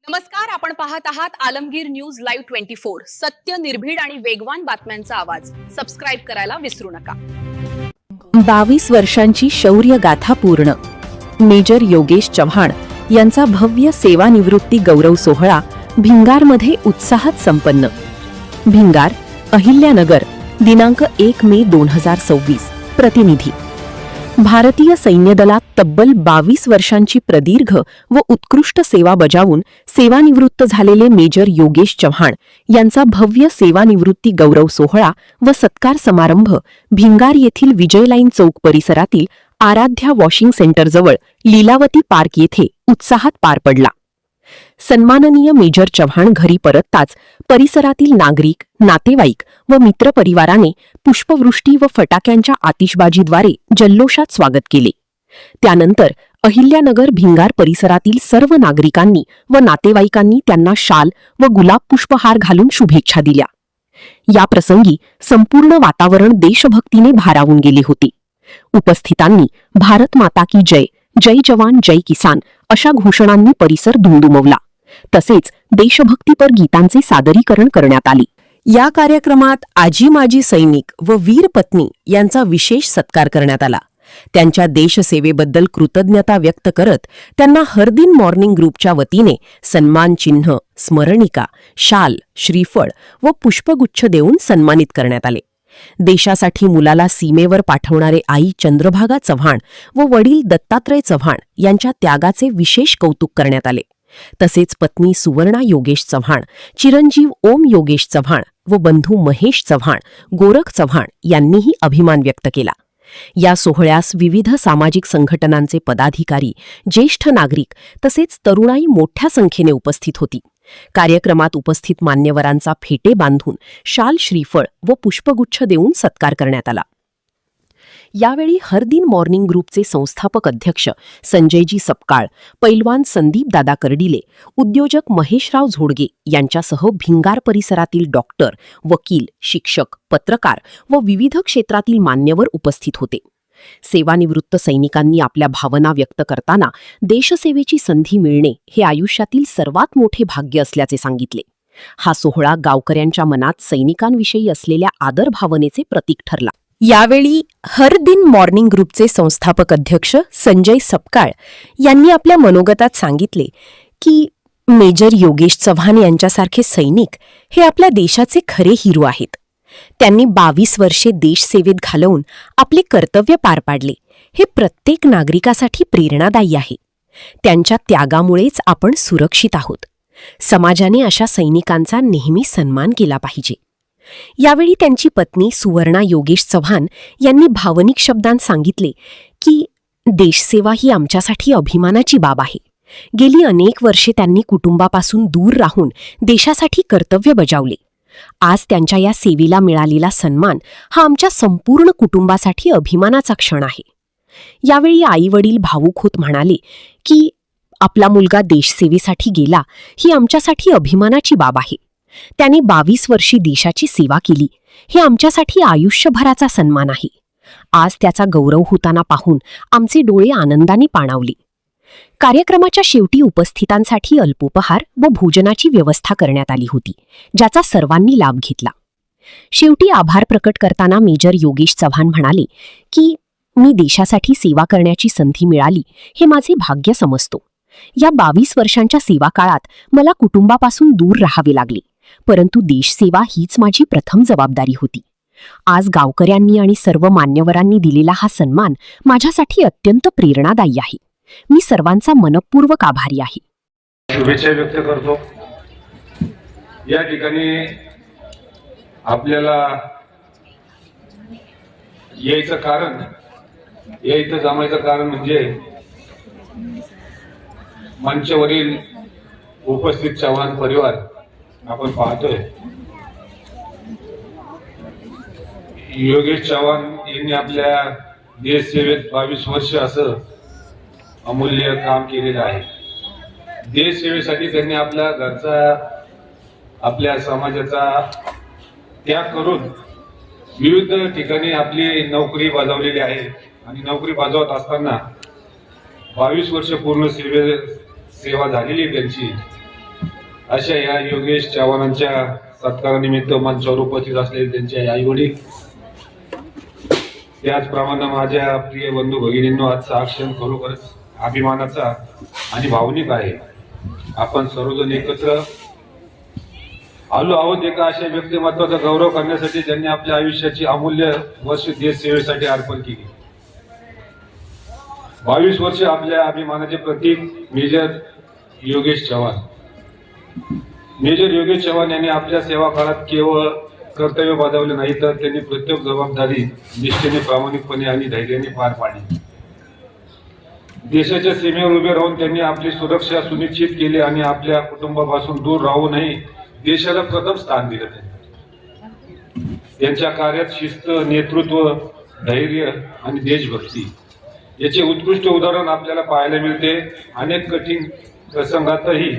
नमस्कार, आपण पाहत आहात आलमगीर न्यूज लाईव्ह 24। सत्य, निर्भीड आणि वेगवान बातम्यांचा आवाज। सबस्क्राइब करायला विसरू नका। 22 वर्षांची शौर्य गाथा पूर्ण। मेजर योगेश चव्हाण यांचा भव्य सेवानिवृत्ती गौरव सोहळा भिंगारमध्ये उत्साहात संपन्न। भिंगार, अहिल्यानगर, दिनांक 1 मे 2026। प्रतिनिधी: भारतीय सैन्य दलात तब्बल 22 वर्षांची प्रदीर्घ व उत्कृष्ट सेवा बजावून सेवानिवृत्त झालेले मेजर योगेश चव्हाण यांचा भव्य सेवानिवृत्ती गौरव सोहळा व सत्कार समारंभ भिंगार येथील विजय लाईन चौक परिसरातील आराध्या वॉशिंग सेंटरजवळ लीलावती पार्क येथे उत्साहात पार पडला। सन्माननीय मेजर चव्हाण घरी परतताच परिसरातील नागरिक, नातेवाईक व मित्रपरिवाराने पुष्पवृष्टी व फटाक्यांच्या आतिषबाजीद्वारे जल्लोषात स्वागत केले। त्यानंतर अहिल्यानगर भिंगार परिसरातील सर्व नागरिकांनी व नातेवाईकांनी त्यांना शाल व गुलाब पुष्पहार घालून शुभेच्छा दिल्या। या प्रसंगी संपूर्ण वातावरण देशभक्तीने भारावून गेले होते। उपस्थितांनी भारत माता की जय, जय जवान जय किसान अशा घोषणांनी परिसर दुमदुमवला। तसेच देशभक्तीपर गीतांचे सादरीकरण करण्यात आले। या कार्यक्रमात आजी माजी सैनिक व वीर पत्नी यांचा विशेष सत्कार करण्यात आला। त्यांच्या देशसेवेबद्दल कृतज्ञता व्यक्त करत त्यांना हरदिन मॉर्निंग ग्रुपच्या वतीने सन्मान चिन्ह, स्मरणिका, शाल, श्रीफळ व पुष्पगुच्छ देऊन सन्मानित करण्यात आले। देशासाठी मुलाला सीमेवर पाठवणारे आई चंद्रभागा चव्हाण व वडील दत्तात्रय चव्हाण यांच्या त्यागाचे विशेष कौतुक करण्यात आले। तसेच पत्नी सुवर्णा योगेश चव्हाण, चिरंजीव ओम योगेश चव्हाण व बंधू महेश चव्हाण, गोरख चव्हाण यांनीही अभिमान व्यक्त केला। या सोहळ्यास विविध सामाजिक संघटनांचे पदाधिकारी, ज्येष्ठ नागरिक तसेच तरुणाई मोठ्या संख्येने उपस्थित होती। कार्यक्रमात उपस्थित मान्यवरांचा फेटे बांधून शाल, श्रीफळ व पुष्पगुच्छ देऊन सत्कार करण्यात आला। यावेळी हरदिन मॉर्निंग ग्रुपचे संस्थापक अध्यक्ष संजयजी सपकाळ, पैलवान संदीप दादा कर्डिले, उद्योजक महेशराव झोडगे यांच्यासह भिंगार परिसरातील डॉक्टर, वकील, शिक्षक, पत्रकार व विविध क्षेत्रातील मान्यवर उपस्थित होते। सेवानिवृत्त सैनिकांनी आपल्या भावना व्यक्त करताना देशसेवेची संधी मिळणे हे आयुष्यातील सर्वात मोठे भाग्य असल्याचे सांगितले। हा सोहळा गावकऱ्यांच्या मनात सैनिकांविषयी असलेल्या आदर भावनेचे प्रतीक ठरला। यावेळी हरदिन मॉर्निंग ग्रुपचे संस्थापक अध्यक्ष संजय सपकाळ यांनी आपल्या मनोगतात सांगितले की मेजर योगेश चव्हाण यांच्यासारखे सैनिक हे आपल्या देशाचे खरे हिरो आहेत। त्यांनी 22 वर्षे देशसेवेत घालवून आपले कर्तव्य पार पाडले, हे प्रत्येक नागरिकासाठी प्रेरणादायी आहे। त्यांच्या त्यागामुळेच आपण सुरक्षित आहोत। समाजाने अशा सैनिकांचा नेहमी सन्मान केला पाहिजे। यावेळी त्यांची पत्नी सुवर्णा योगेश चव्हाण यांनी भावनिक शब्दांत सांगितले की देशसेवा ही आमच्यासाठी अभिमानाची बाब आहे। गेली अनेक वर्षे त्यांनी कुटुंबापासून दूर राहून देशासाठी कर्तव्य बजावले। आज त्यांच्या या सेवेला मिळालेला सन्मान हा आमच्या संपूर्ण कुटुंबासाठी अभिमानाचा क्षण आहे। यावेळी आई-वडील भावुक होत म्हणाले की आपला मुलगा देशसेवेसाठी गेला ही आमच्यासाठी अभिमानाची बाब आहे। त्याने 22 वर्षी देशाची सेवा केली, हे आमच्यासाठी आयुष्यभराचा सन्मान आहे। आज त्याचा गौरव होताना पाहून आमचे डोळे आनंदाने पाणावले। कार्यक्रमाच्या शेवटी उपस्थितांसाठी अल्पोपहार व भोजनाची व्यवस्था करण्यात आली होती, ज्याचा सर्वांनी लाभ घेतला। शेवटी आभार प्रकट करताना मेजर योगेश चव्हाण म्हणाले की मी देशासाठी सेवा करण्याची संधी मिळाली हे माझे भाग्य समजतो। या 22 वर्षांच्या सेवा काळात मला कुटुंबापासून दूर राहावे लागले, परंतु देशसेवा हीच माझी प्रथम जबाबदारी होती। आज गावकऱ्यांनी आणि सर्व मान्यवरांनी दिलेला हा सन्मान माझ्यासाठी अत्यंत प्रेरणादायी आहे। मी सर्वांचा मनपूर्वक आभारी आहे। शुभेच्छा व्यक्त करतो। या ठिकाणी आपल्याला यायचं कारण, या इथं जमायचं कारण म्हणजे मंचावरील उपस्थित चव्हाण परिवार आपण पाहतोय। योगेश चव्हाण यांनी आपल्या देश सेवेत 22 वर्ष असं अमूल्य काम केलेलं आहे। देश सेवेसाठी त्यांनी आपल्या घरचा, आपल्या समाजाचा त्याग करून विविध ठिकाणी आपली नोकरी बजावलेली आहे आणि नोकरी बजावत असताना 22 वर्ष पूर्ण सेवा झालेली त्यांची। अशा या योगेश चव्हाणांच्या सत्कारानिमित्त मंचावर उपस्थित असलेले त्यांचे आई वडील, त्याचप्रमाणे माझ्या प्रिय बंधू भगिनींनो, आजचा हा क्षण खरोखरच अभिमानाचा आणि भावनिक आहे. आपण सर्वजण एकत्र आलो आहोत एका अशा व्यक्तिमत्वाचा गौरव करण्यासाठी ज्यांनी आपल्या आयुष्याची अमूल्य वर्ष देश सेवेसाठी अर्पण केली. 22 वर्ष आपल्या अभिमानाचे प्रतीक मेजर योगेश चव्हाण. मेजर योगेश चव्हाण यांनी आपल्या सेवा काळात केवळ कर्तव्य बजावले नाही, तर त्यांनी प्रत्येक जबाबदारी निष्ठेने, प्रामाणिकपणे आणि धैर्याने पार पाडली. देशाच्या सीमेवर उभे राहून त्यांनी आपली सुरक्षा सुनिश्चित केली आणि आपल्या कुटुंबापासून दूर राहूनही देशाला प्रथम स्थान दिलं. त्यांच्या कार्यात शिस्त, नेतृत्व, धैर्य आणि देशभक्ती याचे उत्कृष्ट उदाहरण आपल्याला पाहायला मिळते. अनेक कठीण प्रसंगातही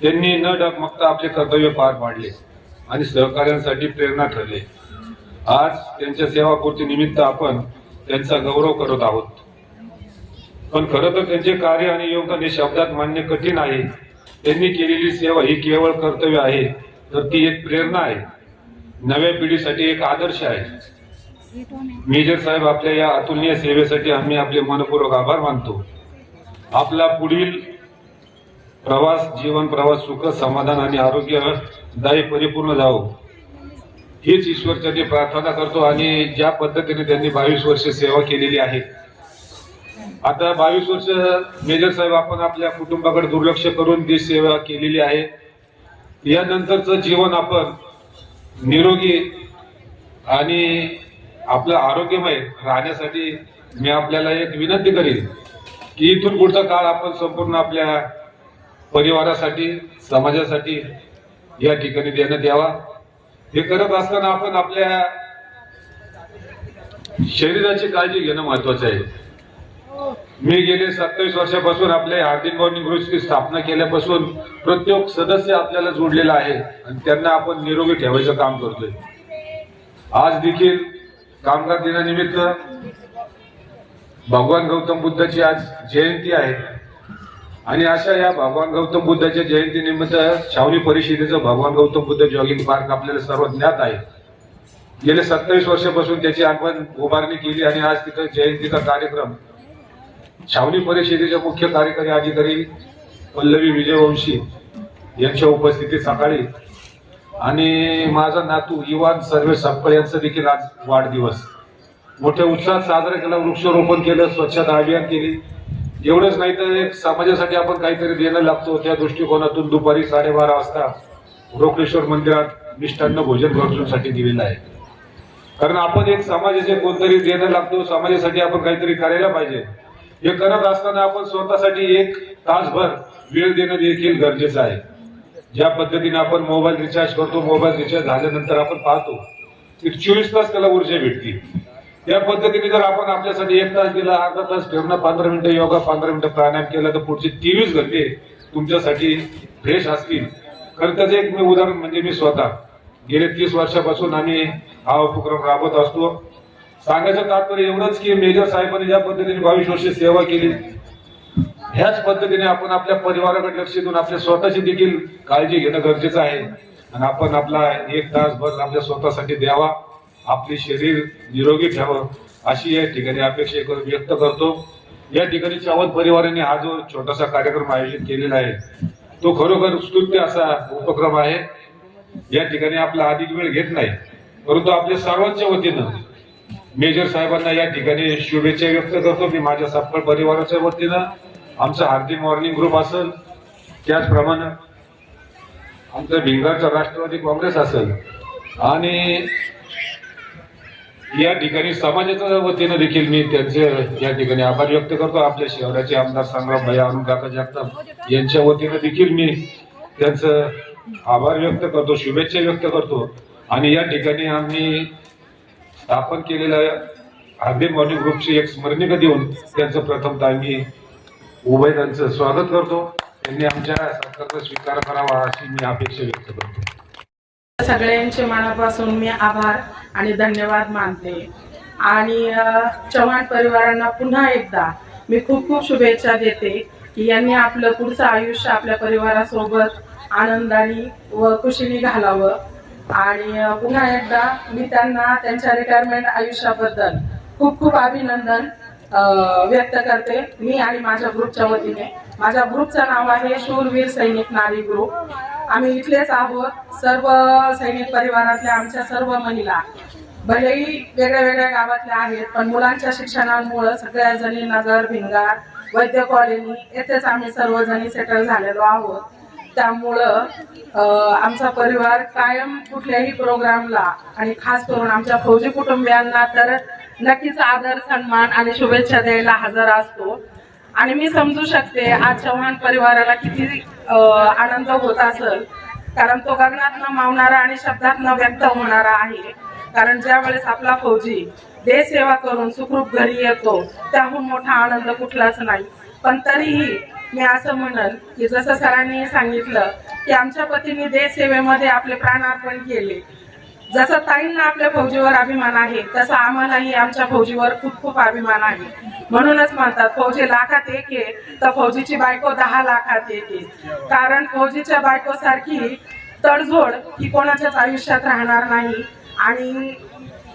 त्यांनी न डगमगता आपले कर्तव्य पार पाडले आणि सहकार्यांसाठी प्रेरणा ठरले. आज त्यांच्या सेवापूर्ती निमित्त आपण त्यांचा गौरव करत आहोत. पण खरं तर त्यांचे कार्य आणि योगदान हे शब्दात मांडणे कठीण आहे. त्यांनी केलेली सेवा ही केवळ कर्तव्य आहे, तर ती एक प्रेरणा आहे, नव्या पिढीसाठी एक आदर्श आहे. मेजर साहेब, आपल्या या अतुलनीय सेवेसाठी आम्ही आपले मनपूर्वक आभार मानतो. आपला पुढील प्रवास, जीवन प्रवास सुख, समाधान आणि आरोग्यदायी परिपूर्ण जावो हीच ईश्वरचरणी प्रार्थना करतो. आणि ज्या पद्धतीने त्यांनी 22 वर्ष सेवा केलेली आहे, आता 22 वर्ष मेजर साहेब आपण आपल्या कुटुंबाकडे दुर्लक्ष करून देश सेवा केलेली आहे. यानंतरचं जीवन आपण निरोगी आणि आपलं आरोग्यमय राहण्यासाठी मी आपल्याला एक विनंती करीन की इथून पुढचा काळ आपण संपूर्ण आपल्या परिवारासाठी, समाजासाठी या ठिकाणी देण्यात यावा. हे करत असताना आपण आपल्या शरीराची काळजी घेणं महत्वाचं आहे. मी गेले 27 वर्षापासून आपल्या हार्दिक मॉर्निंग ग्रुपची स्थापना केल्यापासून प्रत्येक सदस्य आपल्याला जोडलेला आहे आणि त्यांना आपण निरोगी ठेवायचं काम करतोय. आज देखील कामगार दिनानिमित्त भगवान गौतम बुद्धाची आज जयंती आहे आणि अशा या भगवान गौतम बुद्धाच्या जयंतीनिमित्त छावणी परिषदेचं भगवान गौतम बुद्ध जॉगिंग पार्क आपल्याला सर्व ज्ञात आहे. गेले 27 वर्षापासून त्याची आपण उभारणी केली आणि आज तिथं जयंतीचा कार्यक्रम छावणी परिषदेचे मुख्य कार्यकारी अधिकारी पल्लवी विजयवंशी यांच्या उपस्थितीत सकाळी आणि माझा नातू इवान सर्वे सप्पळ यांचा देखील आज वाढदिवस मोठ्या उत्साहात साजरा केला. वृक्षारोपण केलं, स्वच्छता अभियान केली. एवढंच नाही तर एक समाजासाठी आपण काहीतरी देणं लागतो, त्या दृष्टिकोनातून दुपारी 12:30 वाजता रोकडेश्वर मंदिरात मिष्टान्न भोजन गरजूंसाठी दिलेलं आहे. कारण आपण एक समाजाचे कोणतरी देणं लागतो, समाजासाठी आपण काहीतरी करायला पाहिजे. हे करत असताना आपण स्वतःसाठी 1 तासभर वेळ देणं देखील गरजेचं आहे. ज्या पद्धतीने आपण मोबाईल रिचार्ज करतो, मोबाईल रिचार्ज झाल्यानंतर आपण पाहतो की 24 तास त्याला ऊर्जा भेटते. त्या पद्धतीने जर आपण आपल्यासाठी 1 तास दिला, अर्धा तास फिरणं, 15 मिनिटं योगा, 15 मिनिटं प्राणायाम केला, तर पुढचे 23 घंटे तुमच्यासाठी फ्रेश असतील. कारण त्याचं एक मी उदाहरण म्हणजे मी स्वतः गेले 30 वर्षापासून आम्ही हा उपक्रम राबवत असतो. सांगायचं तात्पर्य एवढंच की मेजर साहेबांनी ज्या पद्धतीने 22 वर्ष सेवा केली, ह्याच पद्धतीने आपण आपल्या परिवाराकडे लक्ष देऊन आपल्या स्वतःची देखील काळजी घेणं गरजेचं आहे. आणि आपण आपला 1 तासभर आपल्या स्वतःसाठी द्यावा, आपले शरीर निरोगी ठेवावं अशी या ठिकाणी अपेक्षा व्यक्त करतो. या ठिकाणी चव्हाण परिवाराने हा जो छोटासा कार्यक्रम आयोजित केलेला आहे तो खरोखर स्तुत्य असा उपक्रम आहे. या ठिकाणी आपला अधिक वेळ घेत नाही, परंतु आपल्या सर्वांच्या वतीनं मेजर साहेबांना या ठिकाणी शुभेच्छा व्यक्त करतो. मी माझ्या सप्पळ परिवाराच्या वतीनं, आमचं हार्दिक मॉर्निंग ग्रुप असेल, त्याचप्रमाणे आमचं भिंगारचा राष्ट्रवादी काँग्रेस असेल आणि या ठिकाणी समाजाच्या वतीनं देखील मी त्यांचे या ठिकाणी आभार व्यक्त करतो. आपल्या शहराचे आमदार संग्राम भैया अरुण काका जगताप यांच्या वतीनं देखील मी त्यांचं आभार व्यक्त करतो, शुभेच्छा व्यक्त करतो. आणि या ठिकाणी आम्ही स्थापन केलेल्या हार्दिक मॉर्निंग ग्रुपची एक स्मरणिका देऊन त्यांचं प्रथमतः आम्ही उभयतांचं स्वागत करतो. त्यांनी आमच्या सरकारचा स्वीकार करावा अशी मी अपेक्षा व्यक्त करतो. सगळ्यांचे मनापासून मी आभार आणि धन्यवाद मानते आणि चव्हाण परिवारांना पुन्हा एकदा मी खूप खूप शुभेच्छा देते की यांनी आपलं पुढचं आयुष्य आपल्या परिवारासोबत आनंदाने व खुशीने घालावं। आणि पुन्हा एकदा मी त्यांना त्यांच्या रिटायरमेंट आयुष्याबद्दल खूप खूप अभिनंदन व्यक्त करते, मी आणि माझ्या ग्रुपच्या वतीने। माझ्या ग्रुपचं नाव आहे शूरवीर सैनिक नारी ग्रुप। आम्ही इथलेच आहोत, सर्व सैनिक परिवारातल्या आमच्या सर्व महिला भलेही वेगळ्या वेगळ्या गावातल्या आहेत, पण मुलांच्या शिक्षणामुळे सगळ्या जणी नगर, भिंगार, वैद्य कॉलनी येथेच आम्ही सर्वजणी सेटल झालेलो आहोत। त्यामुळं आमचा परिवार कायम कुठल्याही प्रोग्रामला आणि खास करून आमच्या फौजी कुटुंबियांना तर नक्कीच आदर, सन्मान आणि शुभेच्छा द्यायला हजर असतो। आणि मी समजू शकते आज चव्हाण परिवाराला किती आनंद होत असेल, कारण तो गगनातनं मावणारा आणि शब्दातनं व्यक्त होणारा आहे। कारण ज्या वेळेस आपला फौजी देश सेवा करून सुखरूप घरी येतो त्याहून मोठा आनंद कुठलाच नाही। पण तरीही मी असं म्हणेन की जसं सरांनी सांगितलं की आमच्या पतींनी देश सेवेमध्ये आपले प्राण अर्पण केले, जसं ताईंना आपल्या फौजीवर अभिमान आहे तसं आम्हालाही आमच्या फौजीवर खूप खूप अभिमान आहे। म्हणूनच म्हणतात फौजी लाखात एक आहे तर फौजीची बायको 10 लाखात एक आहे। कारण फौजीच्या बायकोसारखी तडजोड ही कोणाच्याच आयुष्यात राहणार नाही आणि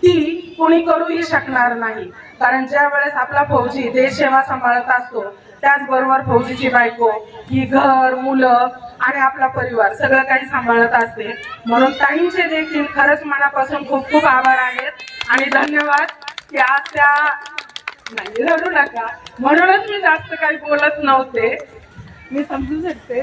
ती कोणी करूही शकणार नाही। कारण ज्या वेळेस आपला फौजी देश सेवा सांभाळत असतो त्याचबरोबर फौजीची बायको ही घर, मुलं आणि आपला परिवार सगळं काही सांभाळत असते। म्हणून ताईंचे देखील खरंच मनापासून खूप खूप आभार आहेत आणि धन्यवाद की आज त्या नाही रडू नका, म्हणूनच मी जास्त काही बोलत नव्हते, मी समजू शकते।